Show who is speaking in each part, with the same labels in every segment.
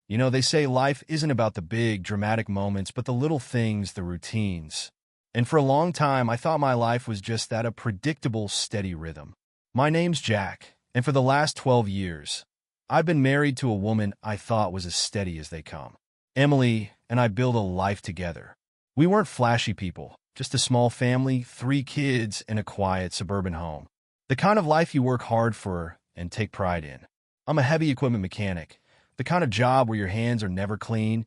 Speaker 1: You know, they say life isn't about the big, dramatic moments, but the little things, the routines. And for a long time, I thought my life was just that, a predictable, steady rhythm. My name's Jack, and for the last 12 years, I've been married to a woman I thought was as steady as they come. Emily and I built a life together. We weren't flashy people, just a small family, 3 kids, and a quiet suburban home. The kind of life you work hard for and take pride in. I'm a heavy equipment mechanic, the kind of job where your hands are never clean,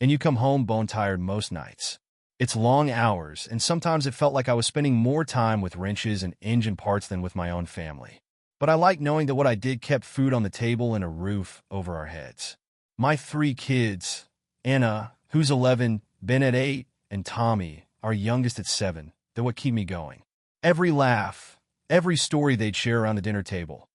Speaker 1: and you come home bone-tired most nights. It's long hours, and sometimes it felt like I was spending more time with wrenches and engine parts than with my own family. But I like knowing that what I did kept food on the table and a roof over our heads. My 3 kids, Anna, who's 11, Ben at 8, and Tommy, our youngest at 7, they're what keep me going. Every laugh, every story they'd share around the dinner table,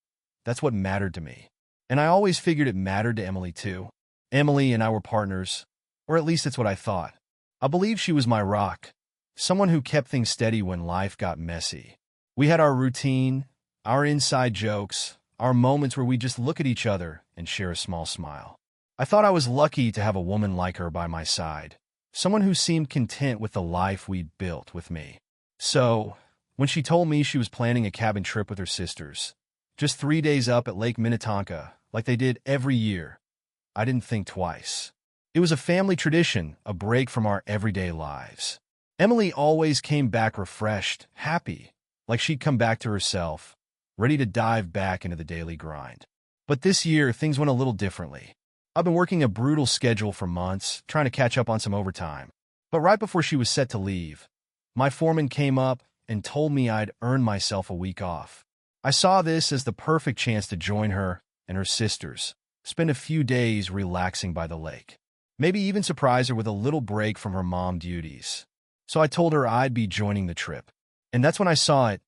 Speaker 1: that's what mattered to me. And I always figured it mattered to Emily too. Emily and I were partners, or at least that's what I thought. I believed she was my rock, someone who kept things steady when life got messy. We had our routine, our inside jokes, our moments where we just look at each other and share a small smile. I thought I was lucky to have a woman like her by my side, someone who seemed content with the life we'd built with me. So, when she told me she was planning a cabin trip with her sisters, just 3 days up at Lake Minnetonka, like they did every year, I didn't think twice. It was a family tradition, a break from our everyday lives. Emily always came back refreshed, happy, like she'd come back to herself, ready to dive back into the daily grind. But this year, things went a little differently. I've been working a brutal schedule for months, trying to catch up on some overtime. But right before she was set to leave, my foreman came up and told me I'd earned myself a week off. I saw this as the perfect chance to join her and her sisters, spend a few days relaxing by the lake. Maybe even surprise her with a little break from her mom duties. So I told her I'd be joining the trip. And that's when I saw it,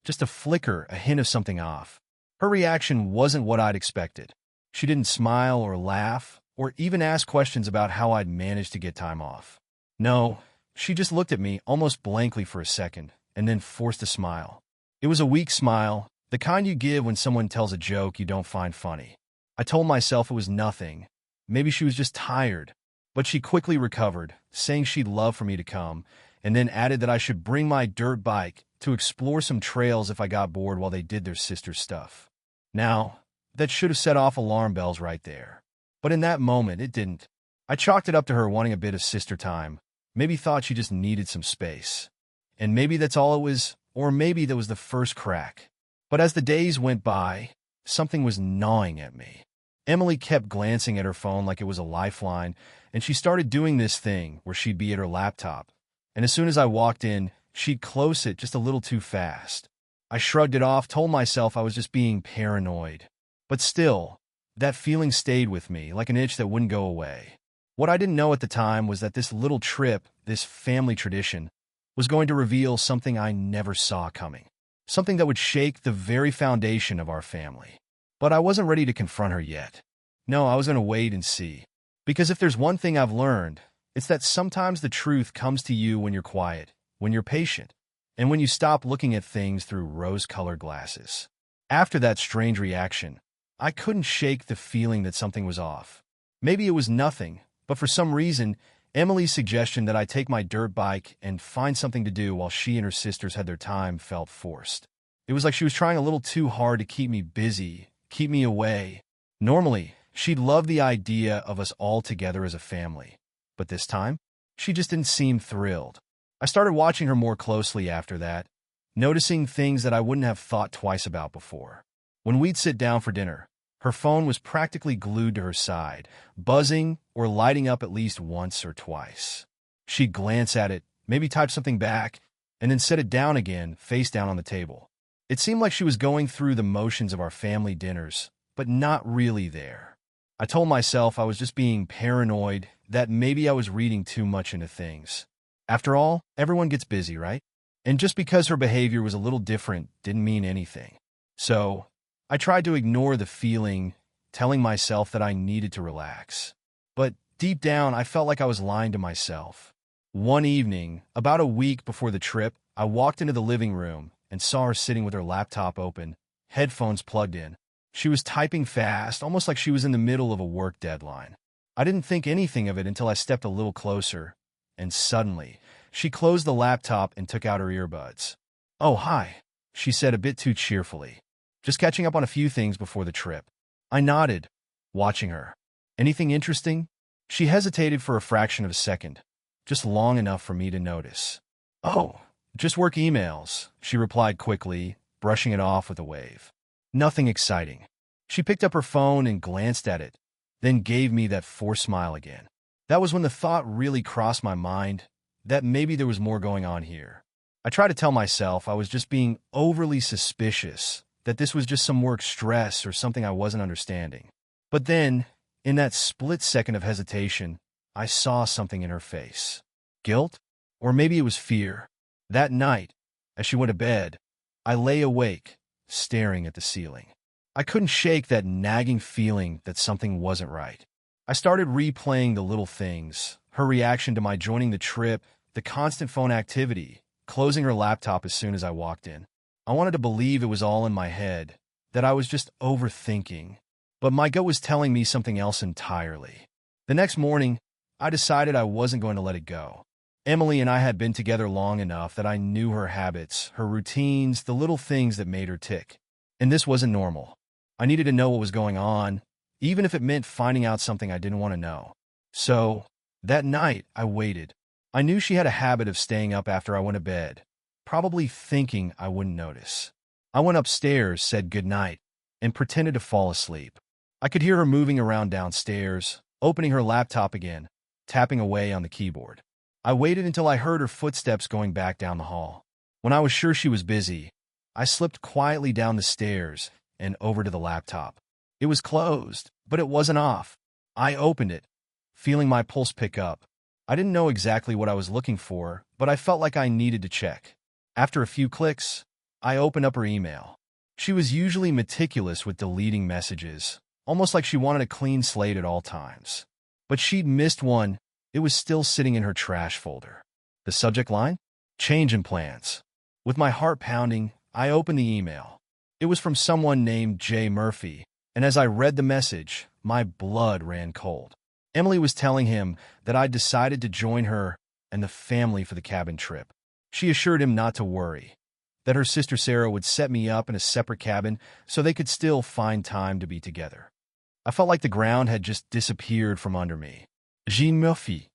Speaker 1: just a flicker, a hint of something off. Her reaction wasn't what I'd expected. She didn't smile or laugh, or even ask questions about how I'd managed to get time off. No, she just looked at me almost blankly for a second, and then forced a smile. It was a weak smile, the kind you give when someone tells a joke you don't find funny. I told myself it was nothing. Maybe she was just tired. But she quickly recovered, saying she'd love for me to come, and then added that I should bring my dirt bike to explore some trails if I got bored while they did their sister's stuff. Now, that should have set off alarm bells right there. But in that moment, it didn't. I chalked it up to her wanting a bit of sister time, maybe thought she just needed some space. And maybe that's all it was, or maybe that was the first crack. But as the days went by, something was gnawing at me. Emily kept glancing at her phone like it was a lifeline, and she started doing this thing where she'd be at her laptop. And as soon as I walked in, she'd close it just a little too fast. I shrugged it off, told myself I was just being paranoid. But still, that feeling stayed with me like an itch that wouldn't go away. What I didn't know at the time was that this little trip, this family tradition, was going to reveal something I never saw coming. Something that would shake the very foundation of our family. But I wasn't ready to confront her yet. No, I was going to wait and see. Because if there's one thing I've learned, it's that sometimes the truth comes to you when you're quiet, when you're patient, and when you stop looking at things through rose-colored glasses. After that strange reaction, I couldn't shake the feeling that something was off. Maybe it was nothing, but for some reason, Emily's suggestion that I take my dirt bike and find something to do while she and her sisters had their time felt forced. It was like she was trying a little too hard to keep me busy, keep me away. Normally, she'd love the idea of us all together as a family. But this time, she just didn't seem thrilled. I started watching her more closely after that, noticing things that I wouldn't have thought twice about before. When we'd sit down for dinner, her phone was practically glued to her side, buzzing or lighting up at least once or twice. She'd glance at it, maybe type something back, and then set it down again, face down on the table. It seemed like she was going through the motions of our family dinners, but not really there. I told myself I was just being paranoid, that maybe I was reading too much into things. After all, everyone gets busy, right? And just because her behavior was a little different didn't mean anything. So, I tried to ignore the feeling, telling myself that I needed to relax. But deep down, I felt like I was lying to myself. One evening, about a week before the trip, I walked into the living room and saw her sitting with her laptop open, headphones plugged in. She was typing fast, almost like she was in the middle of a work deadline. I didn't think anything of it until I stepped a little closer, and suddenly, she closed the laptop and took out her earbuds. "Oh, hi," she said a bit too cheerfully. "Just catching up on a few things before the trip." I nodded, watching her. "Anything interesting?" She hesitated for a fraction of a second, just long enough for me to notice. "Oh, just work emails," she replied quickly, brushing it off with a wave. "Nothing exciting." She picked up her phone and glanced at it, then gave me that forced smile again. That was when the thought really crossed my mind that maybe there was more going on here. I tried to tell myself I was just being overly suspicious, that this was just some work stress or something I wasn't understanding. But then, in that split second of hesitation, I saw something in her face. Guilt? Or maybe it was fear. That night, as she went to bed, I lay awake, staring at the ceiling. I couldn't shake that nagging feeling that something wasn't right. I started replaying the little things, her reaction to my joining the trip, the constant phone activity, closing her laptop as soon as I walked in. I wanted to believe it was all in my head, that I was just overthinking, but my gut was telling me something else entirely. The next morning, I decided I wasn't going to let it go. Emily and I had been together long enough that I knew her habits, her routines, the little things that made her tick. And this wasn't normal. I needed to know what was going on, even if it meant finding out something I didn't want to know. So, that night, I waited. I knew she had a habit of staying up after I went to bed, probably thinking I wouldn't notice. I went upstairs, said goodnight, and pretended to fall asleep. I could hear her moving around downstairs, opening her laptop again, tapping away on the keyboard. I waited until I heard her footsteps going back down the hall. When I was sure she was busy, I slipped quietly down the stairs and over to the laptop. It was closed, but it wasn't off. I opened it, feeling my pulse pick up. I didn't know exactly what I was looking for, but I felt like I needed to check. After a few clicks, I opened up her email. She was usually meticulous with deleting messages, almost like she wanted a clean slate at all times. But she'd missed one. It was still sitting in her trash folder. The subject line? Change in plans. With my heart pounding, I opened the email. It was from someone named Jay Murphy, and as I read the message, my blood ran cold. Emily was telling him that I'd decided to join her and the family for the cabin trip. She assured him not to worry, that her sister Sarah would set me up in a separate cabin so they could still find time to be together. I felt like the ground had just disappeared from under me. Jean Murphy.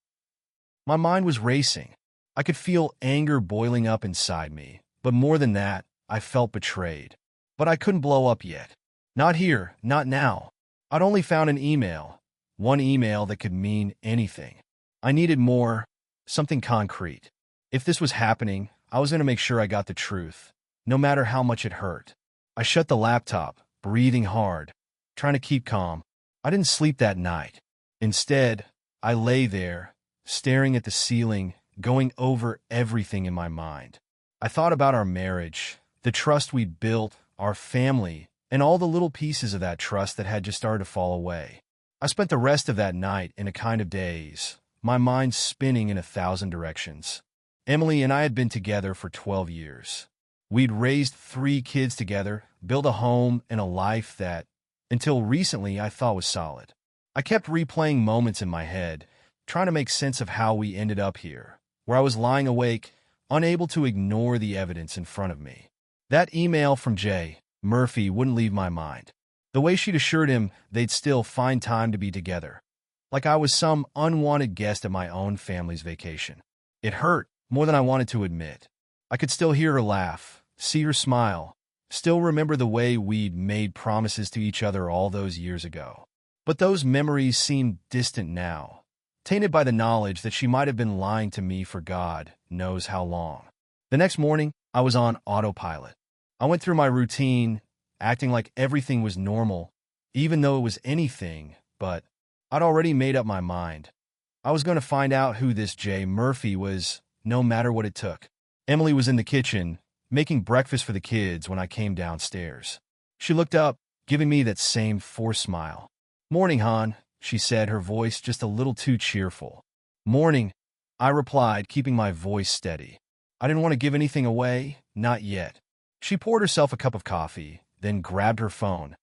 Speaker 1: My mind was racing. I could feel anger boiling up inside me, but more than that, I felt betrayed. But I couldn't blow up yet. Not here, not now. I'd only found an email, one email that could mean anything. I needed more, something concrete. If this was happening, I was going to make sure I got the truth, no matter how much it hurt. I shut the laptop, breathing hard, trying to keep calm. I didn't sleep that night. Instead, I lay there, staring at the ceiling, going over everything in my mind. I thought about our marriage, the trust we'd built, our family, and all the little pieces of that trust that had just started to fall away. I spent the rest of that night in a kind of daze, my mind spinning in 1,000 directions. Emily and I had been together for 12 years. We'd raised 3 kids together, built a home and a life that, until recently, I thought was solid. I kept replaying moments in my head, trying to make sense of how we ended up here, where I was lying awake, unable to ignore the evidence in front of me. That email from Jay Murphy wouldn't leave my mind. The way she'd assured him they'd still find time to be together, like I was some unwanted guest at my own family's vacation. It hurt more than I wanted to admit. I could still hear her laugh, see her smile, still remember the way we'd made promises to each other all those years ago. But those memories seemed distant now, tainted by the knowledge that she might have been lying to me for God knows how long. The next morning, I was on autopilot. I went through my routine, acting like everything was normal, even though it was anything, but I'd already made up my mind. I was going to find out who this Jay Murphy was, no matter what it took. Emily was in the kitchen, making breakfast for the kids when I came downstairs. She looked up, giving me that same forced smile. "Morning, hon," she said, her voice just a little too cheerful. "Morning," I replied, keeping my voice steady. I didn't want to give anything away, not yet. She poured herself a cup of coffee, then grabbed her phone,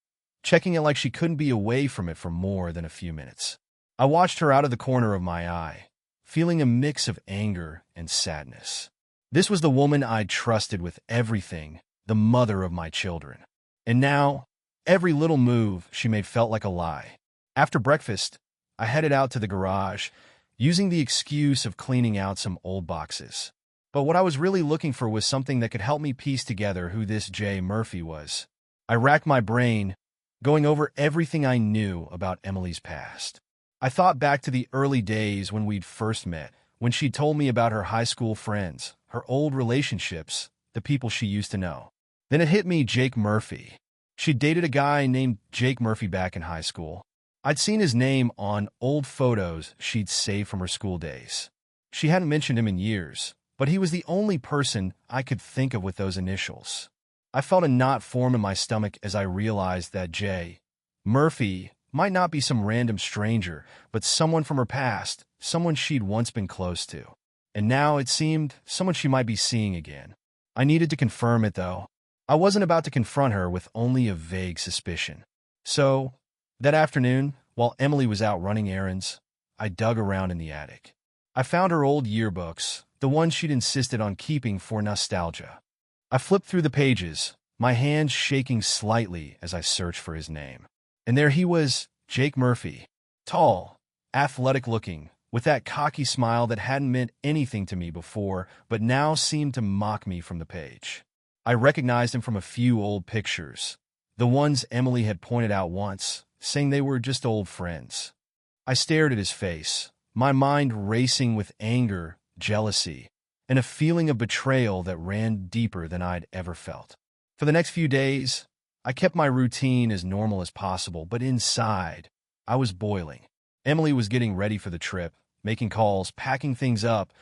Speaker 1: checking it like she couldn't be away from it for more than a few minutes. I watched her out of the corner of my eye, feeling a mix of anger and sadness. This was the woman I'd trusted with everything, the mother of my children. And now, every little move she made felt like a lie. After breakfast, I headed out to the garage, using the excuse of cleaning out some old boxes. But what I was really looking for was something that could help me piece together who this Jay Murphy was. I racked my brain, going over everything I knew about Emily's past. I thought back to the early days when we'd first met, when she'd told me about her high school friends, her old relationships, the people she used to know. Then it hit me, Jake Murphy. She'd dated a guy named Jake Murphy back in high school. I'd seen his name on old photos she'd saved from her school days. She hadn't mentioned him in years, but he was the only person I could think of with those initials. I felt a knot form in my stomach as I realized that Jay Murphy might not be some random stranger, but someone from her past, someone she'd once been close to. And now, it seemed, someone she might be seeing again. I needed to confirm it, though. I wasn't about to confront her with only a vague suspicion. So, that afternoon, while Emily was out running errands, I dug around in the attic. I found her old yearbooks, the ones she'd insisted on keeping for nostalgia. I flipped through the pages, my hands shaking slightly as I searched for his name. And there he was, Jake Murphy. Tall, athletic-looking, with that cocky smile that hadn't meant anything to me before, but now seemed to mock me from the page. I recognized him from a few old pictures, the ones Emily had pointed out once, saying they were just old friends. I stared at his face, my mind racing with anger, jealousy, and a feeling of betrayal that ran deeper than I'd ever felt. For the next few days, I kept my routine as normal as possible, but inside, I was boiling. Emily was getting ready for the trip, making calls, packing things up,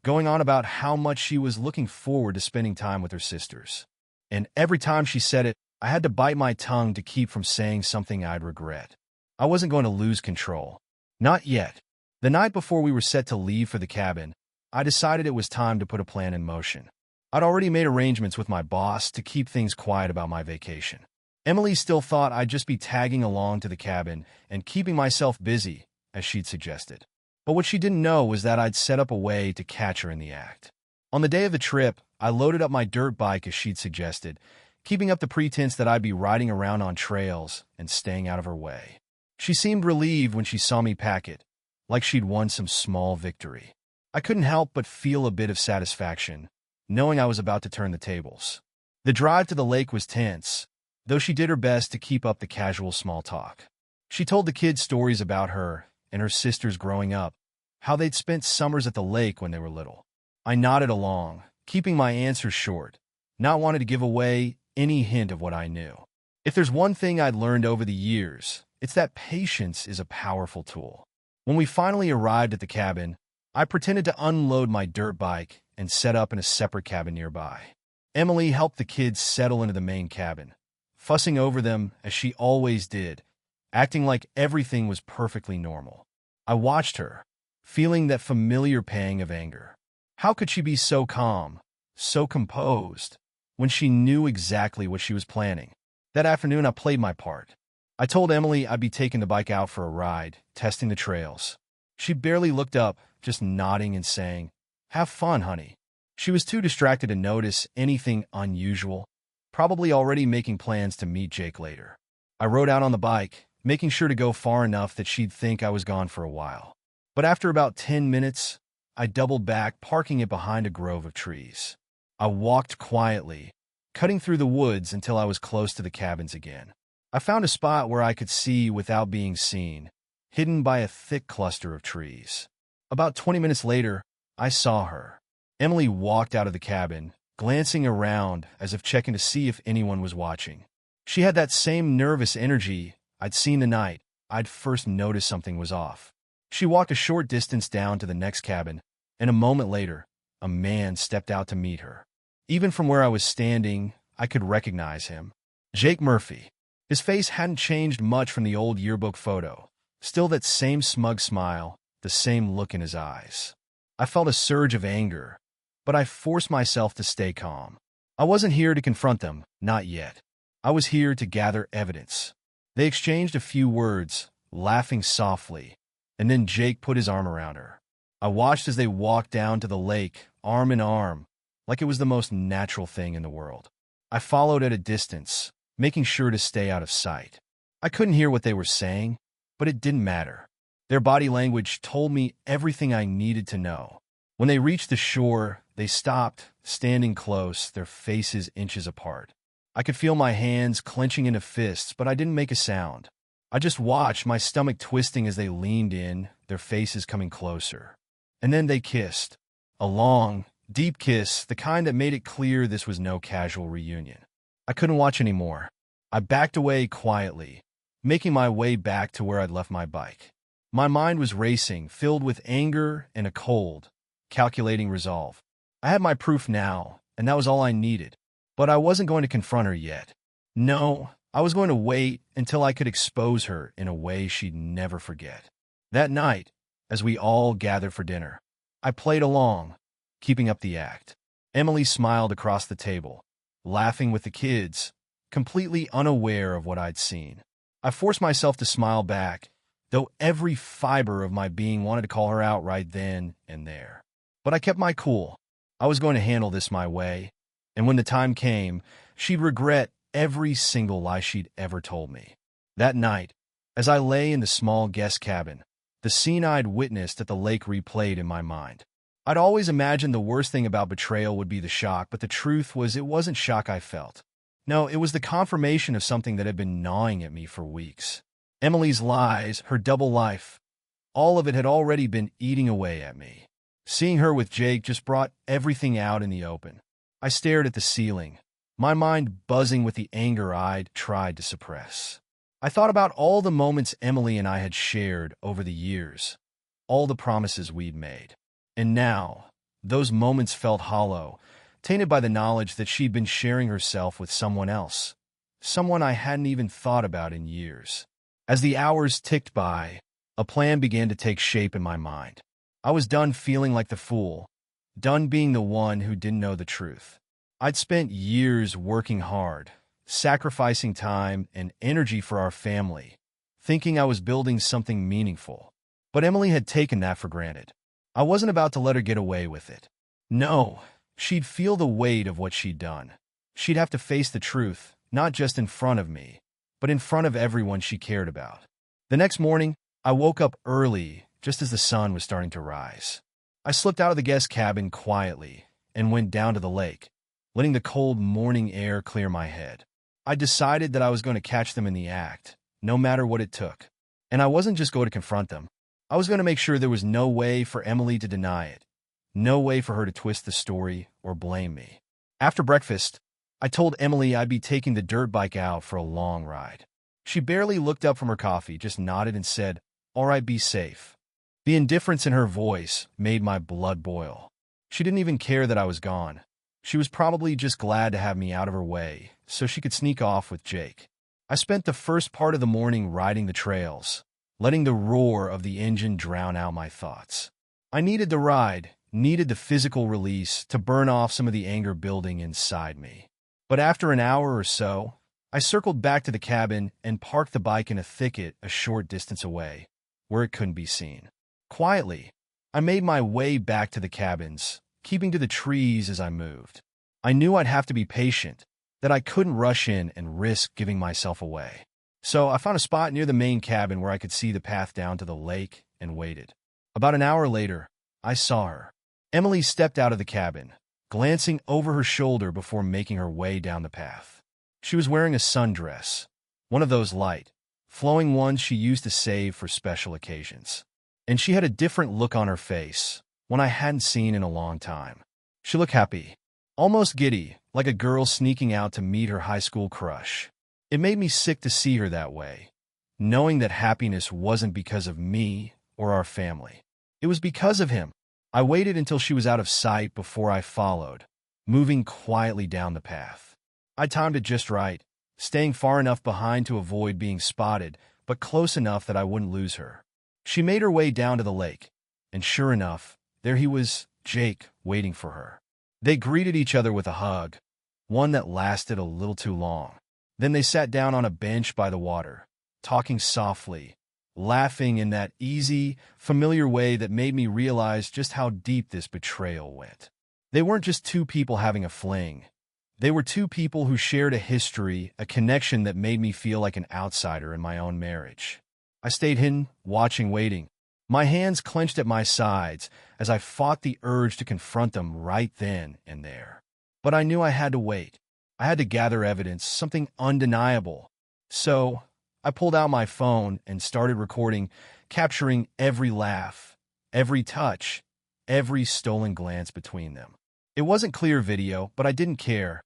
Speaker 1: going on about how much she was looking forward to spending time with her sisters. And every time she said it, I had to bite my tongue to keep from saying something I'd regret. I wasn't going to lose control. Not yet. The night before we were set to leave for the cabin, I decided it was time to put a plan in motion. I'd already made arrangements with my boss to keep things quiet about my vacation. Emily still thought I'd just be tagging along to the cabin and keeping myself busy, as she'd suggested. But what she didn't know was that I'd set up a way to catch her in the act. On the day of the trip, I loaded up my dirt bike as she'd suggested, keeping up the pretense that I'd be riding around on trails and staying out of her way. She seemed relieved when she saw me pack it, like she'd won some small victory. I couldn't help but feel a bit of satisfaction, knowing I was about to turn the tables. The drive to the lake was tense, though she did her best to keep up the casual small talk. She told the kids stories about her and her sisters growing up, how they'd spent summers at the lake when they were little. I nodded along, keeping my answers short, not wanting to give away any hint of what I knew. If there's one thing I'd learned over the years, it's that patience is a powerful tool. When we finally arrived at the cabin, I pretended to unload my dirt bike and set up in a separate cabin nearby. Emily helped the kids settle into the main cabin, fussing over them as she always did, acting like everything was perfectly normal. I watched her, feeling that familiar pang of anger. How could she be so calm, so composed, when she knew exactly what she was planning? That afternoon, I played my part. I told Emily I'd be taking the bike out for a ride, testing the trails. She barely looked up, just nodding and saying, "Have fun, honey." She was too distracted to notice anything unusual, probably already making plans to meet Jake later. I rode out on the bike, making sure to go far enough that she'd think I was gone for a while. But after about 10 minutes, I doubled back, parking it behind a grove of trees. I walked quietly, cutting through the woods until I was close to the cabins again. I found a spot where I could see without being seen, hidden by a thick cluster of trees. About 20 minutes later, I saw her. Emily walked out of the cabin, glancing around as if checking to see if anyone was watching. She had that same nervous energy I'd seen the night I'd first noticed something was off. She walked a short distance down to the next cabin, and a moment later, a man stepped out to meet her. Even from where I was standing, I could recognize him. Jake Murphy. His face hadn't changed much from the old yearbook photo. Still that same smug smile, the same look in his eyes. I felt a surge of anger, but I forced myself to stay calm. I wasn't here to confront them, not yet. I was here to gather evidence. They exchanged a few words, laughing softly, and then Jake put his arm around her. I watched as they walked down to the lake, arm in arm, like it was the most natural thing in the world. I followed at a distance, making sure to stay out of sight. I couldn't hear what they were saying, but it didn't matter. Their body language told me everything I needed to know. When they reached the shore, they stopped, standing close, their faces inches apart. I could feel my hands clenching into fists, but I didn't make a sound. I just watched, my stomach twisting as they leaned in, their faces coming closer. And then they kissed. A long, deep kiss, the kind that made it clear this was no casual reunion. I couldn't watch anymore. I backed away quietly, making my way back to where I'd left my bike. My mind was racing, filled with anger and a cold, calculating resolve. I had my proof now, and that was all I needed. But I wasn't going to confront her yet. No, I was going to wait until I could expose her in a way she'd never forget. That night, as we all gathered for dinner, I played along, keeping up the act. Emily smiled across the table, laughing with the kids, completely unaware of what I'd seen. I forced myself to smile back, though every fiber of my being wanted to call her out right then and there. But I kept my cool. I was going to handle this my way, and when the time came, she'd regret every single lie she'd ever told me. That night, as I lay in the small guest cabin, the scene I'd witnessed at the lake replayed in my mind. I'd always imagined the worst thing about betrayal would be the shock, but the truth was it wasn't shock I felt. No, it was the confirmation of something that had been gnawing at me for weeks. Emily's lies, her double life, all of it had already been eating away at me. Seeing her with Jake just brought everything out in the open. I stared at the ceiling, my mind buzzing with the anger I'd tried to suppress. I thought about all the moments Emily and I had shared over the years, all the promises we'd made. And now, those moments felt hollow, tainted by the knowledge that she'd been sharing herself with someone else, someone I hadn't even thought about in years. As the hours ticked by, a plan began to take shape in my mind. I was done feeling like the fool, done being the one who didn't know the truth. I'd spent years working hard, sacrificing time and energy for our family, thinking I was building something meaningful. But Emily had taken that for granted. I wasn't about to let her get away with it. No, she'd feel the weight of what she'd done. She'd have to face the truth, not just in front of me, but in front of everyone she cared about. The next morning, I woke up early, just as the sun was starting to rise. I slipped out of the guest cabin quietly and went down to the lake, letting the cold morning air clear my head. I decided that I was going to catch them in the act, no matter what it took. And I wasn't just going to confront them. I was going to make sure there was no way for Emily to deny it, no way for her to twist the story or blame me. After breakfast, I told Emily I'd be taking the dirt bike out for a long ride. She barely looked up from her coffee, just nodded and said, "All right, be safe." The indifference in her voice made my blood boil. She didn't even care that I was gone. She was probably just glad to have me out of her way, so she could sneak off with Jake. I spent the first part of the morning riding the trails, letting the roar of the engine drown out my thoughts. I needed the ride, needed the physical release to burn off some of the anger building inside me. But after an hour or so, I circled back to the cabin and parked the bike in a thicket a short distance away, where it couldn't be seen. Quietly, I made my way back to the cabins, keeping to the trees as I moved. I knew I'd have to be patient, that I couldn't rush in and risk giving myself away. So I found a spot near the main cabin where I could see the path down to the lake and waited. About an hour later, I saw her. Emily stepped out of the cabin, glancing over her shoulder before making her way down the path. She was wearing a sundress, one of those light, flowing ones she used to save for special occasions. And she had a different look on her face, one I hadn't seen in a long time. She looked happy, almost giddy, like a girl sneaking out to meet her high school crush. It made me sick to see her that way, knowing that happiness wasn't because of me or our family. It was because of him. I waited until she was out of sight before I followed, moving quietly down the path. I timed it just right, staying far enough behind to avoid being spotted, but close enough that I wouldn't lose her. She made her way down to the lake, and sure enough, there he was, Jake, waiting for her. They greeted each other with a hug, one that lasted a little too long. Then they sat down on a bench by the water, talking softly, laughing in that easy, familiar way that made me realize just how deep this betrayal went. They weren't just two people having a fling. They were two people who shared a history, a connection that made me feel like an outsider in my own marriage. I stayed hidden, watching, waiting. My hands clenched at my sides as I fought the urge to confront them right then and there. But I knew I had to wait. I had to gather evidence, something undeniable. So, I pulled out my phone and started recording, capturing every laugh, every touch, every stolen glance between them. It wasn't clear video, but I didn't care.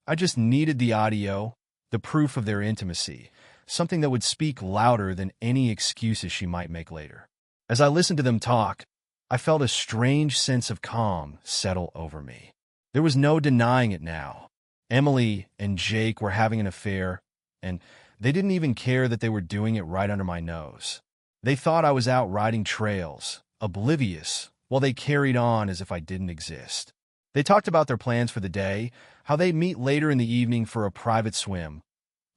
Speaker 1: I just needed the audio, the proof of their intimacy, something that would speak louder than any excuses she might make later. As I listened to them talk, I felt a strange sense of calm settle over me. There was no denying it now. Emily and Jake were having an affair, and they didn't even care that they were doing it right under my nose. They thought I was out riding trails, oblivious, while they carried on as if I didn't exist. They talked about their plans for the day, how they'd meet later in the evening for a private swim,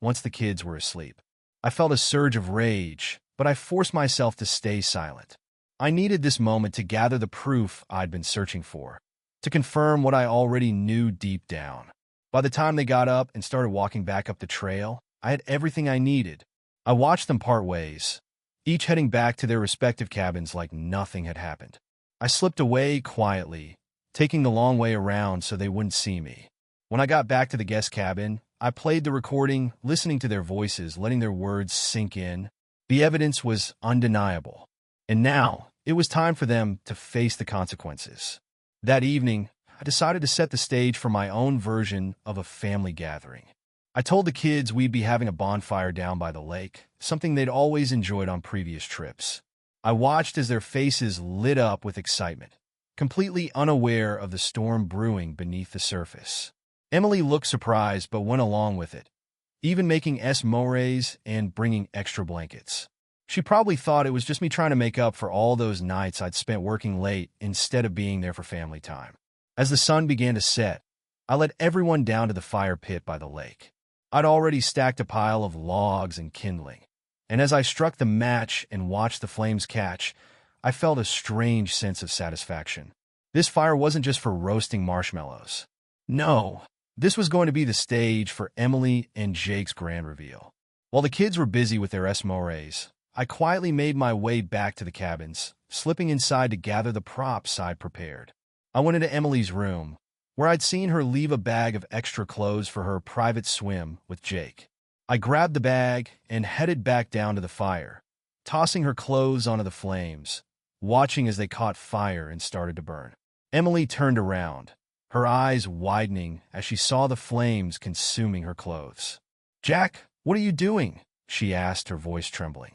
Speaker 1: once the kids were asleep. I felt a surge of rage, but I forced myself to stay silent. I needed this moment to gather the proof I'd been searching for, to confirm what I already knew deep down. By the time they got up and started walking back up the trail, I had everything I needed. I watched them part ways, each heading back to their respective cabins like nothing had happened. I slipped away quietly, taking the long way around so they wouldn't see me. When I got back to the guest cabin, I played the recording, listening to their voices, letting their words sink in. The evidence was undeniable. And now, it was time for them to face the consequences. That evening, I decided to set the stage for my own version of a family gathering. I told the kids we'd be having a bonfire down by the lake, something they'd always enjoyed on previous trips. I watched as their faces lit up with excitement, completely unaware of the storm brewing beneath the surface. Emily looked surprised but went along with it, even making mores and bringing extra blankets. She probably thought it was just me trying to make up for all those nights I'd spent working late instead of being there for family time. As the sun began to set, I led everyone down to the fire pit by the lake. I'd already stacked a pile of logs and kindling, and as I struck the match and watched the flames catch, I felt a strange sense of satisfaction. This fire wasn't just for roasting marshmallows. No, this was going to be the stage for Emily and Jake's grand reveal. While the kids were busy with their mores, I quietly made my way back to the cabins, slipping inside to gather the props I'd prepared. I went into Emily's room, where I'd seen her leave a bag of extra clothes for her private swim with Jake. I grabbed the bag and headed back down to the fire, tossing her clothes onto the flames, watching as they caught fire and started to burn. Emily turned around, her eyes widening as she saw the flames consuming her clothes. "Jack, what are you doing?" she asked, her voice trembling.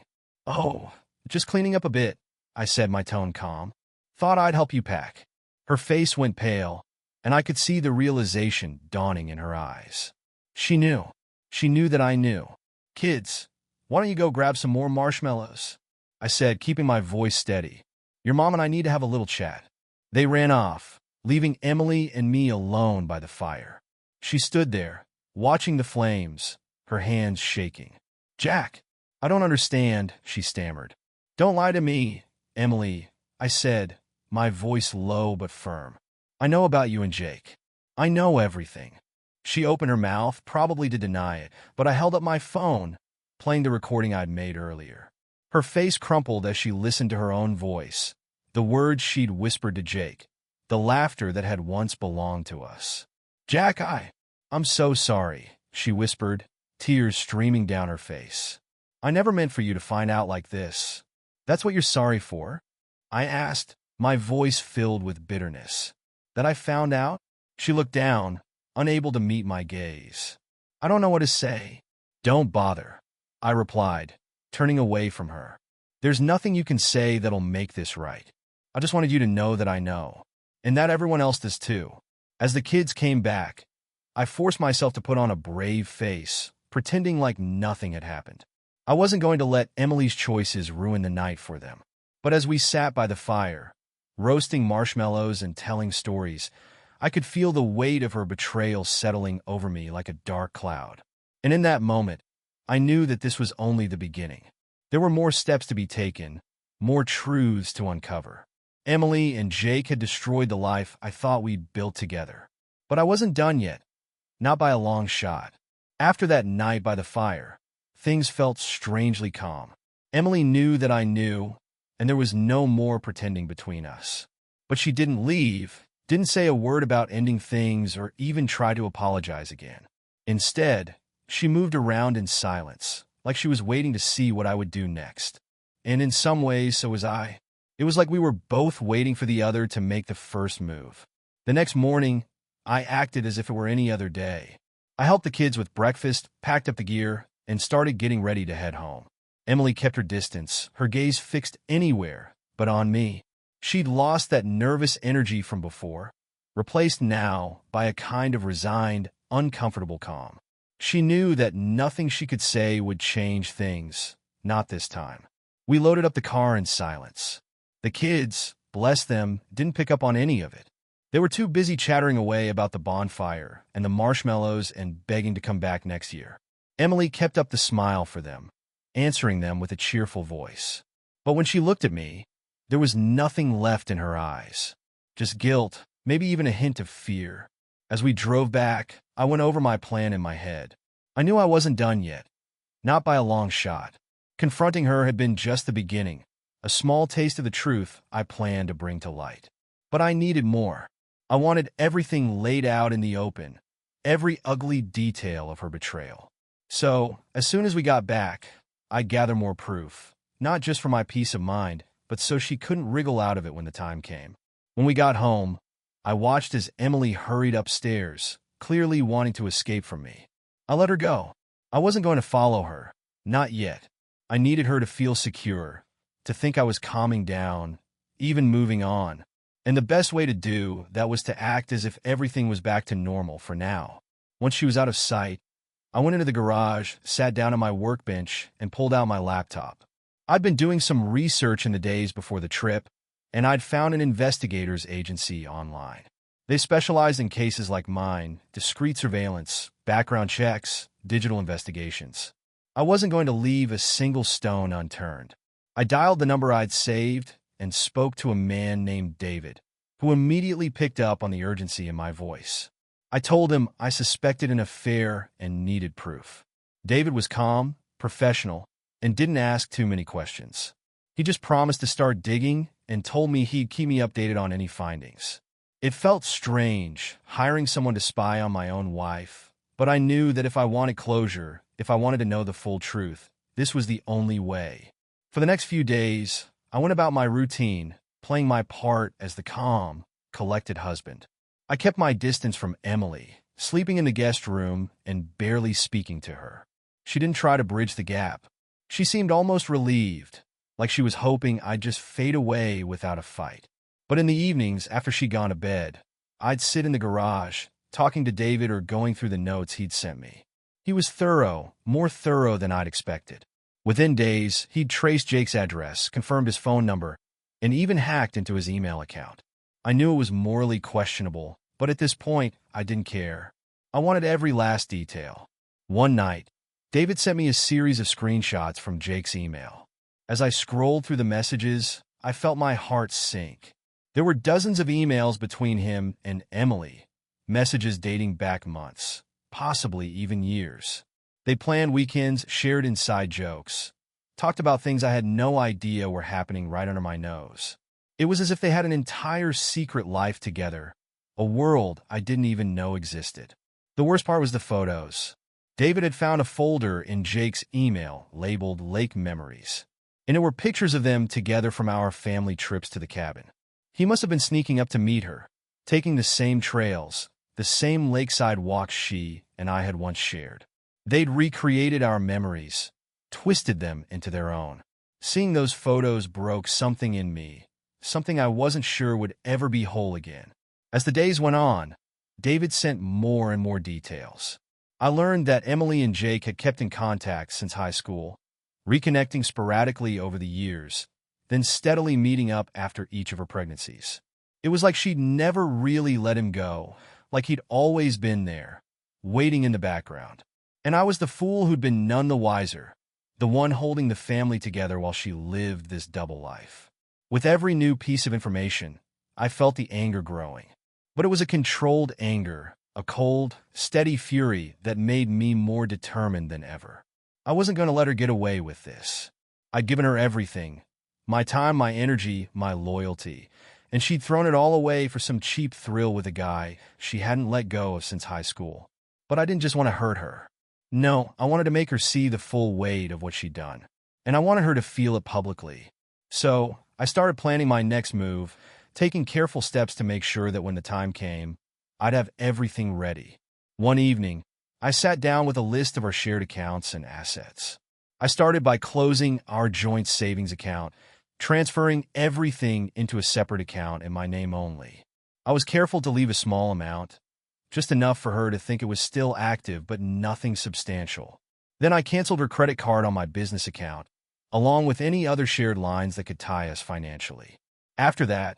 Speaker 1: "Oh, just cleaning up a bit," I said, my tone calm. "Thought I'd help you pack." Her face went pale, and I could see the realization dawning in her eyes. She knew. She knew that I knew. "Kids, why don't you go grab some more marshmallows?" I said, keeping my voice steady. "Your mom and I need to have a little chat." They ran off, leaving Emily and me alone by the fire. She stood there, watching the flames, her hands shaking. "Jack, I don't understand," she stammered. "Don't lie to me, Emily," I said, my voice low but firm. "I know about you and Jake. I know everything." She opened her mouth, probably to deny it, but I held up my phone, playing the recording I'd made earlier. Her face crumpled as she listened to her own voice, the words she'd whispered to Jake, the laughter that had once belonged to us. "Jack, I'm so sorry," she whispered, tears streaming down her face. "I never meant for you to find out like this." "That's what you're sorry for?" I asked, my voice filled with bitterness. "That I found out?" She looked down, unable to meet my gaze. "I don't know what to say." "Don't bother," I replied, turning away from her. "There's nothing you can say that'll make this right. I just wanted you to know that I know, and that everyone else does too." As the kids came back, I forced myself to put on a brave face, pretending like nothing had happened. I wasn't going to let Emily's choices ruin the night for them. But as we sat by the fire, roasting marshmallows and telling stories, I could feel the weight of her betrayal settling over me like a dark cloud. And in that moment, I knew that this was only the beginning. There were more steps to be taken, more truths to uncover. Emily and Jake had destroyed the life I thought we'd built together. But I wasn't done yet, not by a long shot. After that night by the fire, things felt strangely calm. Emily knew that I knew, and there was no more pretending between us. But she didn't leave, didn't say a word about ending things or even try to apologize again. Instead, she moved around in silence, like she was waiting to see what I would do next. And in some ways, so was I. It was like we were both waiting for the other to make the first move. The next morning, I acted as if it were any other day. I helped the kids with breakfast, packed up the gear, and started getting ready to head home. Emily kept her distance, her gaze fixed anywhere but on me. She'd lost that nervous energy from before, replaced now by a kind of resigned, uncomfortable calm. She knew that nothing she could say would change things, not this time. We loaded up the car in silence. The kids, bless them, didn't pick up on any of it. They were too busy chattering away about the bonfire and the marshmallows and begging to come back next year. Emily kept up the smile for them, answering them with a cheerful voice. But when she looked at me, there was nothing left in her eyes. Just guilt, maybe even a hint of fear. As we drove back, I went over my plan in my head. I knew I wasn't done yet, not by a long shot. Confronting her had been just the beginning, a small taste of the truth I planned to bring to light. But I needed more. I wanted everything laid out in the open, every ugly detail of her betrayal. So, as soon as we got back, I'd gather more proof, not just for my peace of mind, but so she couldn't wriggle out of it when the time came. When we got home, I watched as Emily hurried upstairs, clearly wanting to escape from me. I let her go. I wasn't going to follow her, not yet. I needed her to feel secure, to think I was calming down, even moving on. And the best way to do that was to act as if everything was back to normal for now. Once she was out of sight, I went into the garage, sat down on my workbench, and pulled out my laptop. I'd been doing some research in the days before the trip, and I'd found an investigators agency online. They specialized in cases like mine, discreet surveillance, background checks, digital investigations. I wasn't going to leave a single stone unturned. I dialed the number I'd saved and spoke to a man named David, who immediately picked up on the urgency in my voice. I told him I suspected an affair and needed proof. David was calm, professional, and didn't ask too many questions. He just promised to start digging and told me he'd keep me updated on any findings. It felt strange, hiring someone to spy on my own wife, but I knew that if I wanted closure, if I wanted to know the full truth, this was the only way. For the next few days, I went about my routine, playing my part as the calm, collected husband. I kept my distance from Emily, sleeping in the guest room and barely speaking to her. She didn't try to bridge the gap. She seemed almost relieved, like she was hoping I'd just fade away without a fight. But in the evenings, after she'd gone to bed, I'd sit in the garage, talking to David or going through the notes he'd sent me. He was thorough, more thorough than I'd expected. Within days, he'd traced Jake's address, confirmed his phone number, and even hacked into his email account. I knew it was morally questionable, but at this point, I didn't care. I wanted every last detail. One night, David sent me a series of screenshots from Jake's email. As I scrolled through the messages, I felt my heart sink. There were dozens of emails between him and Emily, messages dating back months, possibly even years. They planned weekends, shared inside jokes, talked about things I had no idea were happening right under my nose. It was as if they had an entire secret life together, a world I didn't even know existed. The worst part was the photos. David had found a folder in Jake's email labeled Lake Memories, and it were pictures of them together from our family trips to the cabin. He must have been sneaking up to meet her, taking the same trails, the same lakeside walks she and I had once shared. They'd recreated our memories, twisted them into their own. Seeing those photos broke something in me, something I wasn't sure would ever be whole again. As the days went on, David sent more and more details. I learned that Emily and Jake had kept in contact since high school, reconnecting sporadically over the years, then steadily meeting up after each of her pregnancies. It was like she'd never really let him go, like he'd always been there, waiting in the background. And I was the fool who'd been none the wiser, the one holding the family together while she lived this double life. With every new piece of information, I felt the anger growing. But it was a controlled anger, a cold, steady fury that made me more determined than ever. I wasn't going to let her get away with this. I'd given her everything, my time, my energy, my loyalty, and she'd thrown it all away for some cheap thrill with a guy she hadn't let go of since high school. But I didn't just want to hurt her. No, I wanted to make her see the full weight of what she'd done, and I wanted her to feel it publicly. So I started planning my next move, taking careful steps to make sure that when the time came, I'd have everything ready. One evening, I sat down with a list of our shared accounts and assets. I started by closing our joint savings account, transferring everything into a separate account in my name only. I was careful to leave a small amount, just enough for her to think it was still active but nothing substantial. Then I canceled her credit card on my business account, along with any other shared lines that could tie us financially. After that,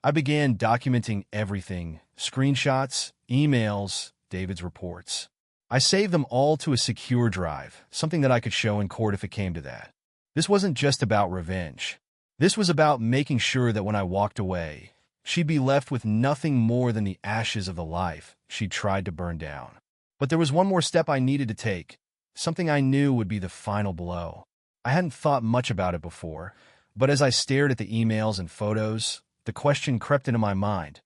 Speaker 1: I began documenting everything: screenshots, emails, David's reports. I saved them all to a secure drive, something that I could show in court if it came to that. This wasn't just about revenge. This was about making sure that when I walked away, she'd be left with nothing more than the ashes of the life she'd tried to burn down. But there was one more step I needed to take, something I knew would be the final blow. I hadn't thought much about it before, but as I stared at the emails and photos, the question crept into my mind.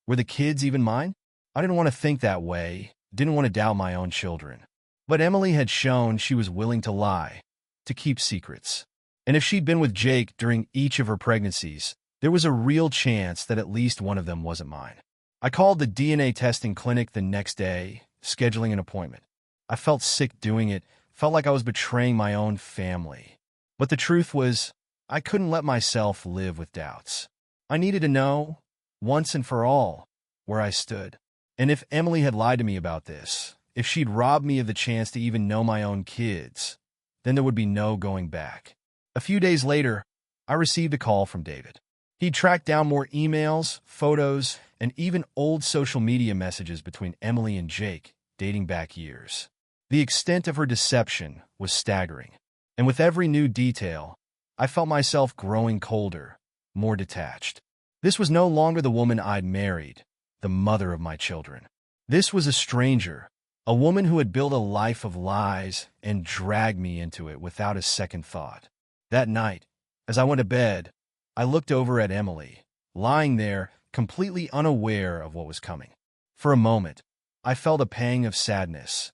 Speaker 1: Were the kids even mine? I didn't want to think that way, didn't want to doubt my own children. But Emily had shown she was willing to lie, to keep secrets. And if she'd been with Jake during each of her pregnancies, there was a real chance that at least one of them wasn't mine. I called the DNA testing clinic the next day, scheduling an appointment. I felt sick doing it, felt like I was betraying my own family. But the truth was, I couldn't let myself live with doubts. I needed to know, once and for all, where I stood. And if Emily had lied to me about this, if she'd robbed me of the chance to even know my own kids, then there would be no going back. A few days later, I received a call from David. He tracked down more emails, photos, and even old social media messages between Emily and Jake, dating back years. The extent of her deception was staggering, and with every new detail, I felt myself growing colder, more detached. This was no longer the woman I'd married, the mother of my children. This was a stranger, a woman who had built a life of lies and dragged me into it without a second thought. That night, as I went to bed, I looked over at Emily, lying there, completely unaware of what was coming. For a moment, I felt a pang of sadness,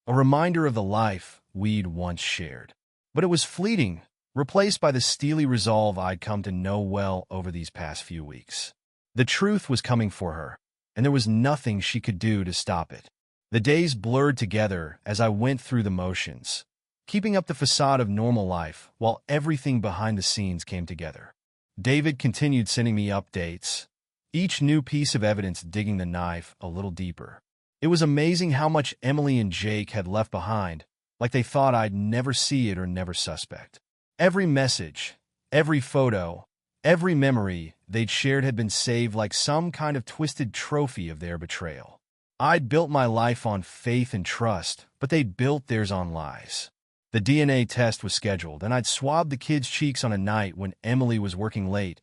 Speaker 1: a reminder of the life we'd once shared. But it was fleeting, replaced by the steely resolve I'd come to know well over these past few weeks. The truth was coming for her, and there was nothing she could do to stop it. The days blurred together as I went through the motions, keeping up the facade of normal life while everything behind the scenes came together. David continued sending me updates, each new piece of evidence digging the knife a little deeper. It was amazing how much Emily and Jake had left behind, like they thought I'd never see it or never suspect. Every message, every photo, every memory they'd shared had been saved like some kind of twisted trophy of their betrayal. I'd built my life on faith and trust, but they'd built theirs on lies. The DNA test was scheduled, and I'd swabbed the kids' cheeks on a night when Emily was working late,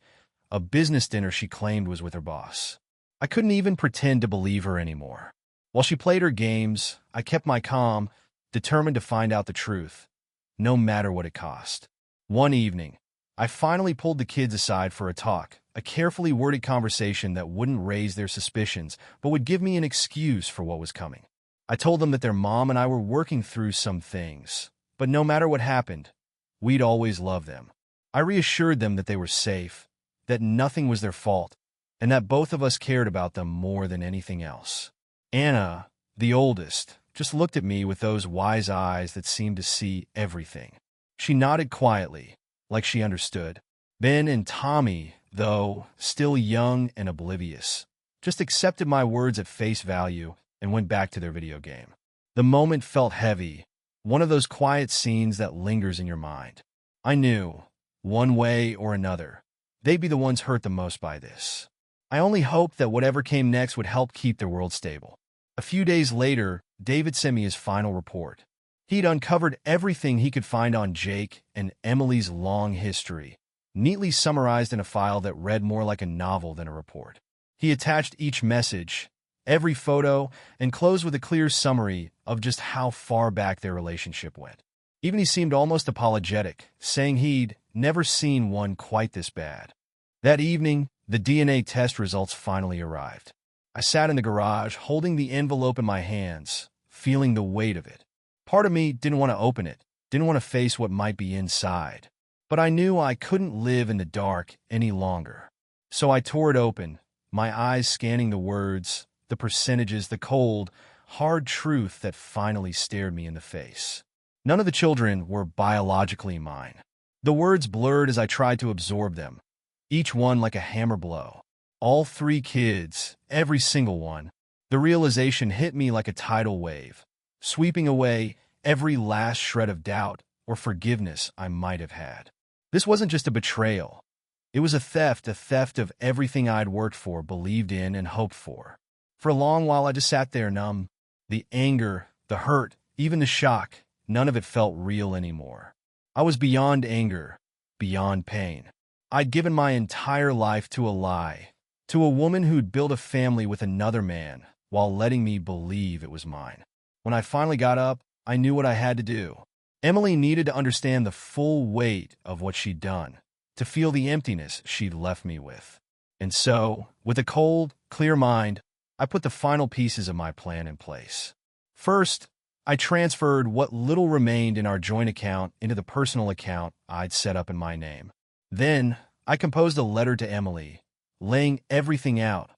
Speaker 1: a business dinner she claimed was with her boss. I couldn't even pretend to believe her anymore. While she played her games, I kept my calm, determined to find out the truth, no matter what it cost. One evening, I finally pulled the kids aside for a talk, a carefully worded conversation that wouldn't raise their suspicions, but would give me an excuse for what was coming. I told them that their mom and I were working through some things, but no matter what happened, we'd always love them. I reassured them that they were safe, that nothing was their fault, and that both of us cared about them more than anything else. Anna, the oldest, just looked at me with those wise eyes that seemed to see everything. She nodded quietly, like she understood. Ben and Tommy, though still young and oblivious, just accepted my words at face value and went back to their video game. The moment felt heavy, one of those quiet scenes that lingers in your mind. I knew, one way or another, they'd be the ones hurt the most by this. I only hoped that whatever came next would help keep their world stable. A few days later, David sent me his final report. He'd uncovered everything he could find on Jake and Emily's long history, neatly summarized in a file that read more like a novel than a report. He attached each message, every photo, and closed with a clear summary of just how far back their relationship went. Even he seemed almost apologetic, saying he'd never seen one quite this bad. That evening, the DNA test results finally arrived. I sat in the garage, holding the envelope in my hands, feeling the weight of it. Part of me didn't want to open it, didn't want to face what might be inside. But I knew I couldn't live in the dark any longer. So I tore it open, my eyes scanning the words, the percentages, the cold, hard truth that finally stared me in the face. None of the children were biologically mine. The words blurred as I tried to absorb them, each one like a hammer blow. All 3 kids, every single one. The realization hit me like a tidal wave, sweeping away every last shred of doubt or forgiveness I might have had. This wasn't just a betrayal. It was a theft of everything I'd worked for, believed in, and hoped for. For a long while, I just sat there numb. The anger, the hurt, even the shock, none of it felt real anymore. I was beyond anger, beyond pain. I'd given my entire life to a lie, to a woman who'd built a family with another man while letting me believe it was mine. When I finally got up, I knew what I had to do. Emily needed to understand the full weight of what she'd done, to feel the emptiness she'd left me with. And so, with a cold, clear mind, I put the final pieces of my plan in place. First, I transferred what little remained in our joint account into the personal account I'd set up in my name. Then, I composed a letter to Emily, laying everything out,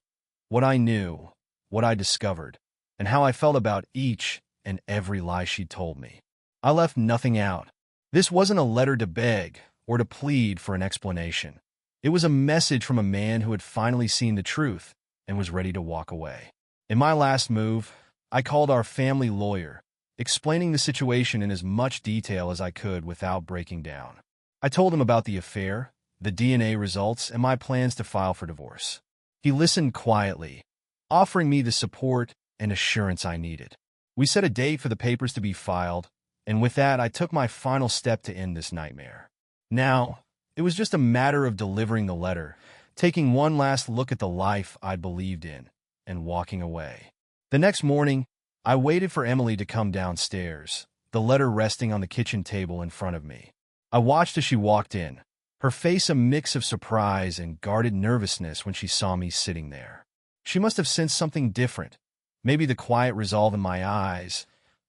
Speaker 1: what I knew, what I discovered, and how I felt about each and every lie she'd told me. I left nothing out. This wasn't a letter to beg or to plead for an explanation. It was a message from a man who had finally seen the truth and was ready to walk away. In my last move, I called our family lawyer, explaining the situation in as much detail as I could without breaking down. I told him about the affair, the DNA results, and my plans to file for divorce. He listened quietly, offering me the support and assurance I needed. We set a date for the papers to be filed, and with that, I took my final step to end this nightmare. Now, it was just a matter of delivering the letter, taking one last look at the life I'd believed in, and walking away. The next morning, I waited for Emily to come downstairs, the letter resting on the kitchen table in front of me. I watched as she walked in, her face a mix of surprise and guarded nervousness when she saw me sitting there. She must have sensed something different, maybe the quiet resolve in my eyes,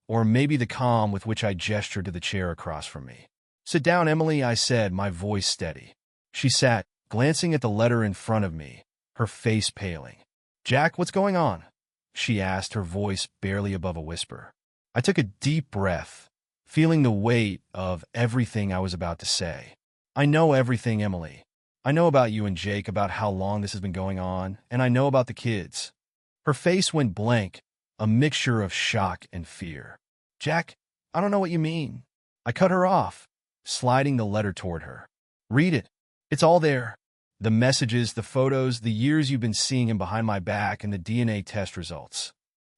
Speaker 1: or maybe the calm with which I gestured to the chair across from me. "Sit down, Emily," I said, my voice steady. She sat, glancing at the letter in front of me, her face paling. "Jack, what's going on?" she asked, her voice barely above a whisper. I took a deep breath, feeling the weight of everything I was about to say. "I know everything, Emily. I know about you and Jake, about how long this has been going on, and I know about the kids." Her face went blank, a mixture of shock and fear. "Jack, I don't know what you mean." I cut her off, sliding the letter toward her. "Read it. It's all there. The messages, the photos, the years you've been seeing him behind my back, and the DNA test results."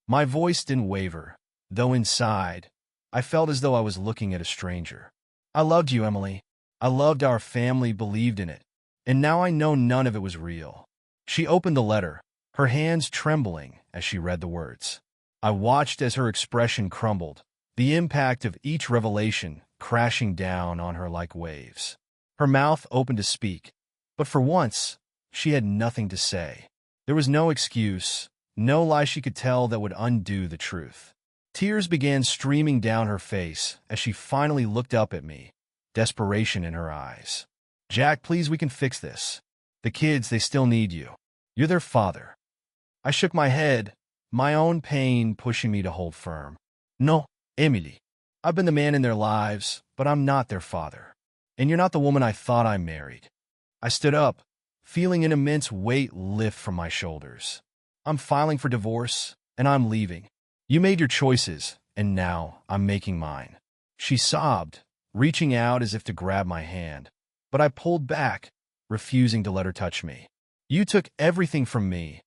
Speaker 1: My voice didn't waver, though inside, I felt as though I was looking at a stranger. "I loved you, Emily. I loved our family, believed in it. And now I know none of it was real." She opened the letter, her hands trembling as she read the words. I watched as her expression crumbled, the impact of each revelation crashing down on her like waves. Her mouth opened to speak, but for once, she had nothing to say. There was no excuse, no lie she could tell that would undo the truth. Tears began streaming down her face as she finally looked up at me, desperation in her eyes. "Jack, please, we can fix this. The kids, they still need you. You're their father." I shook my head, my own pain pushing me to hold firm. "No, Emily. I've been the man in their lives, but I'm not their father. And you're not the woman I thought I married." I stood up, feeling an immense weight lift from my shoulders. "I'm filing for divorce, and I'm leaving. You made your choices, and now I'm making mine." She sobbed, reaching out as if to grab my hand, but I pulled back, refusing to let her touch me. "You took everything from me,"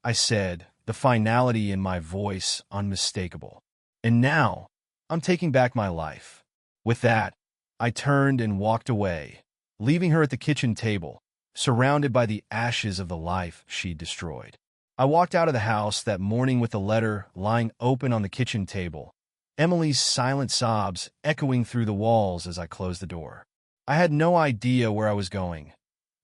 Speaker 1: I said, the finality in my voice unmistakable. "And now, I'm taking back my life. With that, I turned and walked away, leaving her at the kitchen table, surrounded by the ashes of the life she'd destroyed. I walked out of the house that morning with the letter lying open on the kitchen table, Emily's silent sobs echoing through the walls as I closed the door. I had no idea where I was going.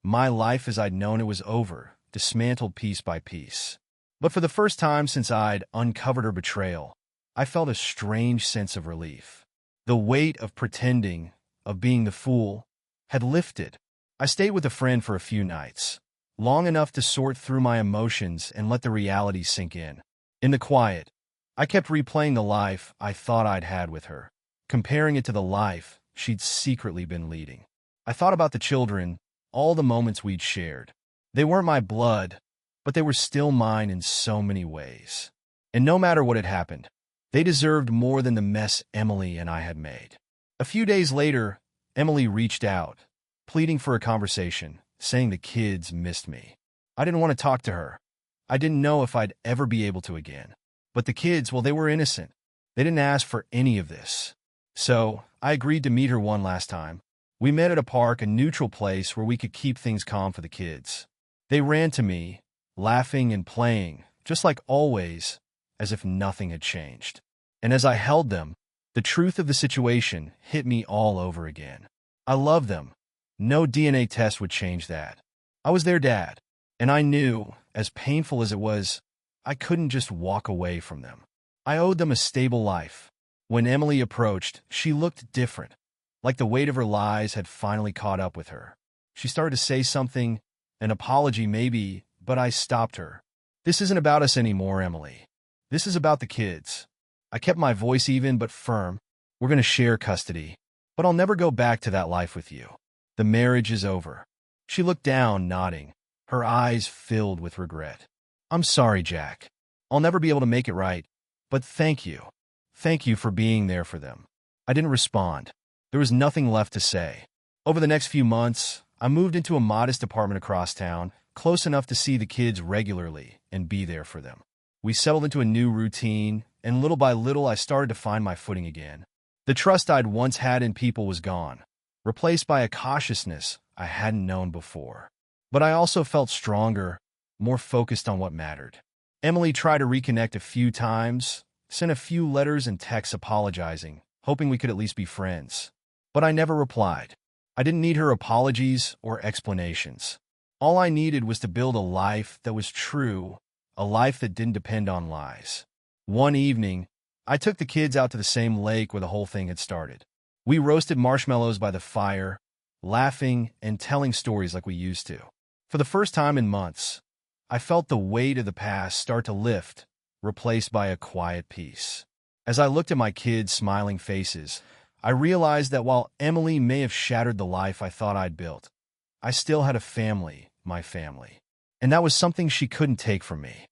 Speaker 1: My life as I'd known it was over, dismantled piece by piece. But for the first time since I'd uncovered her betrayal, I felt a strange sense of relief. The weight of pretending, of being the fool, had lifted. I stayed with a friend for a few nights, long enough to sort through my emotions and let the reality sink in. In the quiet, I kept replaying the life I thought I'd had with her, comparing it to the life she'd secretly been leading. I thought about the children, all the moments we'd shared. They weren't my blood, but they were still mine in so many ways. And no matter what had happened, they deserved more than the mess Emily and I had made. A few days later, Emily reached out, pleading for a conversation, saying the kids missed me. I didn't want to talk to her. I didn't know if I'd ever be able to again. But the kids, well, they were innocent. They didn't ask for any of this. So I agreed to meet her one last time. We met at a park, a neutral place where we could keep things calm for the kids. They ran to me, laughing and playing, just like always, as if nothing had changed. And as I held them, the truth of the situation hit me all over again. I loved them. No DNA test would change that. I was their dad, and I knew, as painful as it was, I couldn't just walk away from them. I owed them a stable life. When Emily approached, she looked different, like the weight of her lies had finally caught up with her. She started to say something, an apology maybe, but I stopped her. This isn't about us anymore, Emily. This is about the kids. I kept my voice even but firm. We're going to share custody, but I'll never go back to that life with you. The marriage is over. She looked down, nodding, her eyes filled with regret. I'm sorry, Jack. I'll never be able to make it right, but thank you. Thank you for being there for them. I didn't respond. There was nothing left to say. Over the next few months, I moved into a modest apartment across town, close enough to see the kids regularly and be there for them. We settled into a new routine, and little by little I started to find my footing again. The trust I'd once had in people was gone, replaced by a cautiousness I hadn't known before. But I also felt stronger, more focused on what mattered. Emily tried to reconnect a few times, sent a few letters and texts apologizing, hoping we could at least be friends. But I never replied. I didn't need her apologies or explanations. All I needed was to build a life that was true, a life that didn't depend on lies. One evening, I took the kids out to the same lake where the whole thing had started. We roasted marshmallows by the fire, laughing and telling stories like we used to. For the first time in months, I felt the weight of the past start to lift, replaced by a quiet peace. As I looked at my kids' smiling faces, I realized that while Emily may have shattered the life I thought I'd built, I still had a family, my family. And that was something she couldn't take from me.